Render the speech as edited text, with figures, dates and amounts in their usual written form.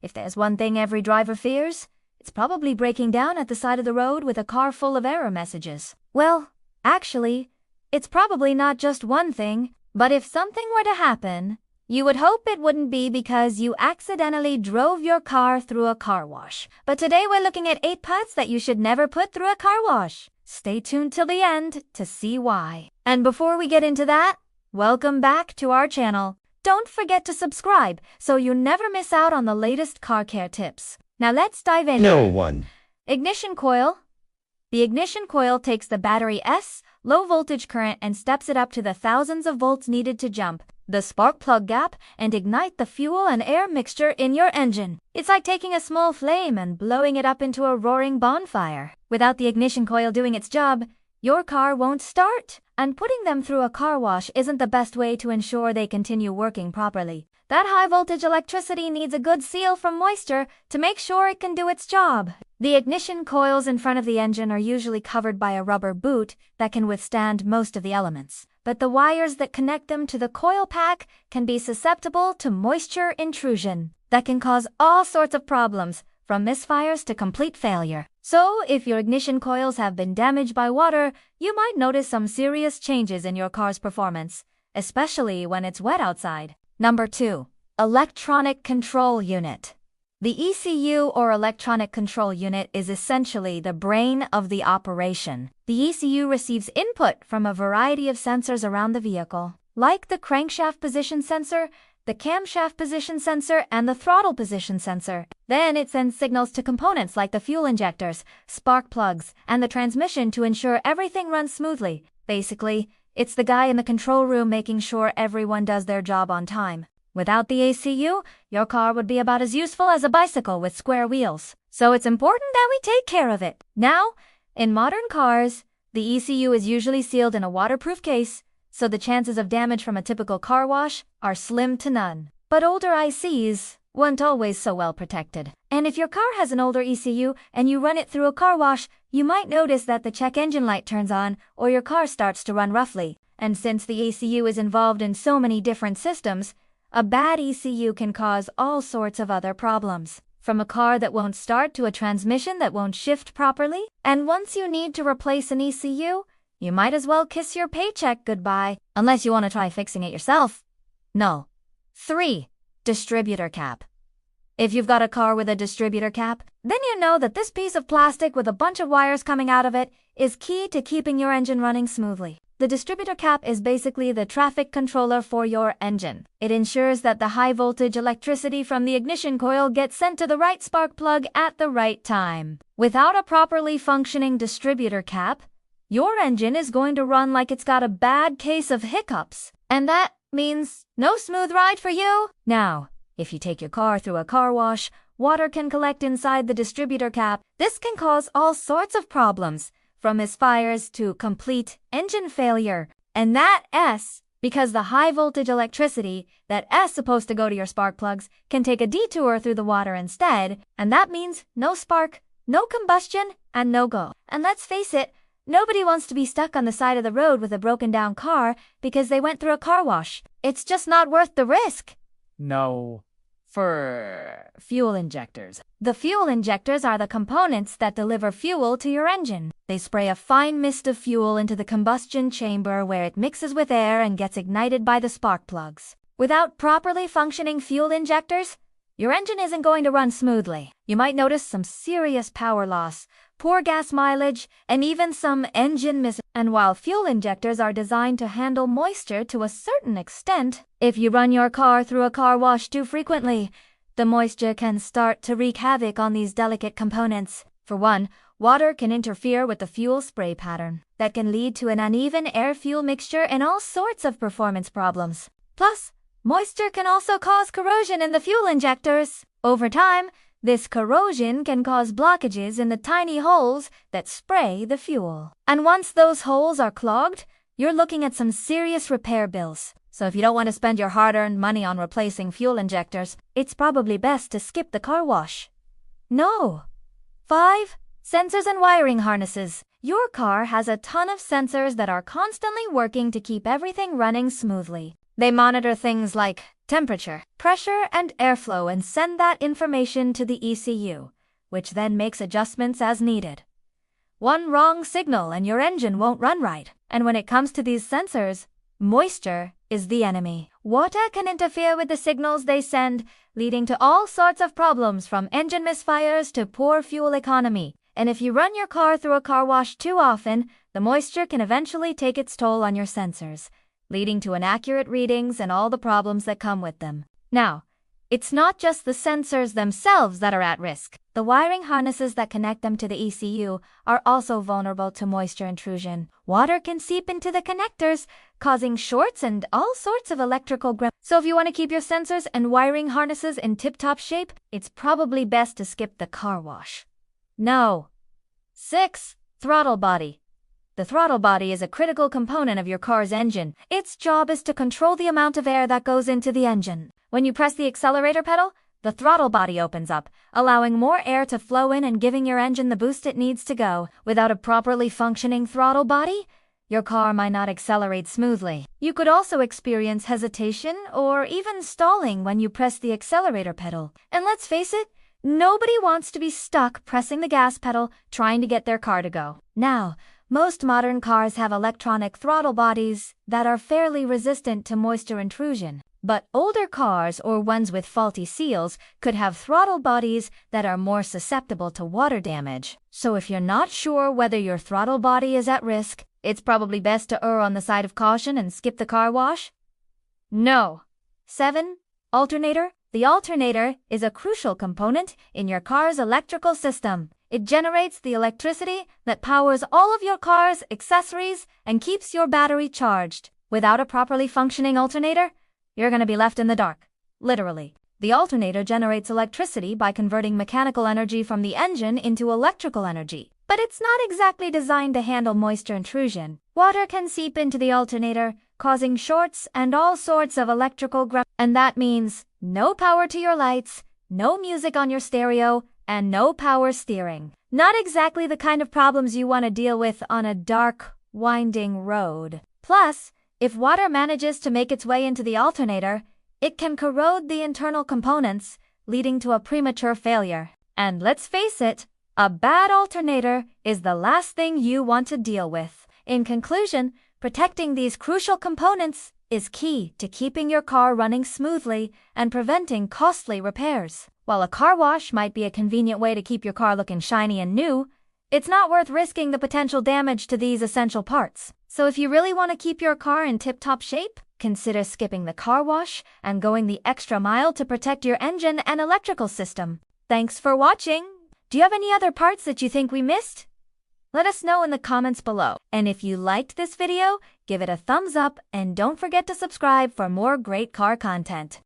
If there's one thing every driver fears, it's probably breaking down at the side of the road with a car full of error messages. Well, actually, it's probably not just one thing, but if something were to happen, you would hope it wouldn't be because you accidentally drove your car through a car wash. But today we're looking at 8 putts that you should never put through a car wash. Stay tuned till the end to see why. And before we get into that, welcome back to our channel. Don't forget to subscribe so you never miss out on the latest car care tips. Now let's dive in. No one. Ignition coil. The ignition coil takes the battery S, low voltage current, and steps it up to the thousands of volts needed to jump the spark plug gap and ignite the fuel and air mixture in your engine. It's like taking a small flame and blowing it up into a roaring bonfire. Without the ignition coil doing its job, your car won't start, and putting them through a car wash isn't the best way to ensure they continue working properly. That high-voltage electricity needs a good seal from moisture to make sure it can do its job. The ignition coils in front of the engine are usually covered by a rubber boot that can withstand most of the elements, but the wires that connect them to the coil pack can be susceptible to moisture intrusion that can cause all sorts of problems, from misfires to complete failure. So, if your ignition coils have been damaged by water, you might notice some serious changes in your car's performance, especially when it's wet outside. Number 2. Electronic Control Unit. The ECU, or Electronic Control Unit, is essentially the brain of the operation. The ECU receives input from a variety of sensors around the vehicle, like the crankshaft position sensor, the camshaft position sensor, and the throttle position sensor. Then it sends signals to components like the fuel injectors, spark plugs, and the transmission to ensure everything runs smoothly. Basically, it's the guy in the control room making sure everyone does their job on time. Without the ECU, your car would be about as useful as a bicycle with square wheels. So it's important that we take care of it. Now, in modern cars, the ECU is usually sealed in a waterproof case, so the chances of damage from a typical car wash are slim to none. But older ICs weren't always so well protected. And if your car has an older ECU and you run it through a car wash, you might notice that the check engine light turns on or your car starts to run roughly. And since the ECU is involved in so many different systems, a bad ECU can cause all sorts of other problems. From a car that won't start to a transmission that won't shift properly. And once you need to replace an ECU, you might as well kiss your paycheck goodbye, unless you want to try fixing it yourself. No. 3. Distributor cap. If you've got a car with a distributor cap, then you know that this piece of plastic with a bunch of wires coming out of it is key to keeping your engine running smoothly. The distributor cap is basically the traffic controller for your engine. It ensures that the high-voltage electricity from the ignition coil gets sent to the right spark plug at the right time. Without a properly functioning distributor cap, your engine is going to run like it's got a bad case of hiccups. And that means no smooth ride for you. Now, if you take your car through a car wash, water can collect inside the distributor cap. This can cause all sorts of problems, from misfires to complete engine failure. And that S, because the high voltage electricity that S supposed to go to your spark plugs, can take a detour through the water instead, and that means no spark, no combustion, and no go. And let's face it, nobody wants to be stuck on the side of the road with a broken down car because they went through a car wash. It's just not worth the risk. No. For fuel injectors. The fuel injectors are the components that deliver fuel to your engine. They spray a fine mist of fuel into the combustion chamber where it mixes with air and gets ignited by the spark plugs. Without properly functioning fuel injectors, your engine isn't going to run smoothly. You might notice some serious power loss, poor gas mileage, and even some engine miss. And while fuel injectors are designed to handle moisture to a certain extent, if you run your car through a car wash too frequently, the moisture can start to wreak havoc on these delicate components. For one, water can interfere with the fuel spray pattern. That can lead to an uneven air-fuel mixture and all sorts of performance problems. Plus, moisture can also cause corrosion in the fuel injectors. Over time, this corrosion can cause blockages in the tiny holes that spray the fuel. And once those holes are clogged, you're looking at some serious repair bills. So if you don't want to spend your hard-earned money on replacing fuel injectors, it's probably best to skip the car wash. No. 5. Sensors and wiring harnesses. Your car has a ton of sensors that are constantly working to keep everything running smoothly. They monitor things like temperature, pressure, and airflow and send that information to the ECU, which then makes adjustments as needed. One wrong signal and your engine won't run right. And when it comes to these sensors, moisture is the enemy. Water can interfere with the signals they send, leading to all sorts of problems from engine misfires to poor fuel economy. And if you run your car through a car wash too often, the moisture can eventually take its toll on your sensors, leading to inaccurate readings and all the problems that come with them. Now, it's not just the sensors themselves that are at risk. The wiring harnesses that connect them to the ECU are also vulnerable to moisture intrusion. Water can seep into the connectors, causing shorts and all sorts of electrical grip. So if you want to keep your sensors and wiring harnesses in tip-top shape, it's probably best to skip the car wash. No. 6. Throttle body. The throttle body is a critical component of your car's engine. Its job is to control the amount of air that goes into the engine. When you press the accelerator pedal, the throttle body opens up, allowing more air to flow in and giving your engine the boost it needs to go. Without a properly functioning throttle body, your car might not accelerate smoothly. You could also experience hesitation or even stalling when you press the accelerator pedal. And let's face it, nobody wants to be stuck pressing the gas pedal trying to get their car to go. Now, most modern cars have electronic throttle bodies that are fairly resistant to moisture intrusion. But older cars or ones with faulty seals could have throttle bodies that are more susceptible to water damage. So if you're not sure whether your throttle body is at risk, it's probably best to err on the side of caution and skip the car wash. No. 7. Alternator. The alternator is a crucial component in your car's electrical system. It generates the electricity that powers all of your car's accessories and keeps your battery charged. Without a properly functioning alternator, you're going to be left in the dark. Literally. The alternator generates electricity by converting mechanical energy from the engine into electrical energy. But it's not exactly designed to handle moisture intrusion. Water can seep into the alternator, causing shorts and all sorts of electrical grip. And that means no power to your lights, no music on your stereo, and no power steering. Not exactly the kind of problems you want to deal with on a dark, winding road. Plus, if water manages to make its way into the alternator, it can corrode the internal components, leading to a premature failure. And let's face it, a bad alternator is the last thing you want to deal with. In conclusion, protecting these crucial components is key to keeping your car running smoothly and preventing costly repairs. While a car wash might be a convenient way to keep your car looking shiny and new, it's not worth risking the potential damage to these essential parts. So if you really want to keep your car in tip-top shape, consider skipping the car wash and going the extra mile to protect your engine and electrical system. Thanks for watching! Do you have any other parts that you think we missed? Let us know in the comments below. And if you liked this video, give it a thumbs up and don't forget to subscribe for more great car content.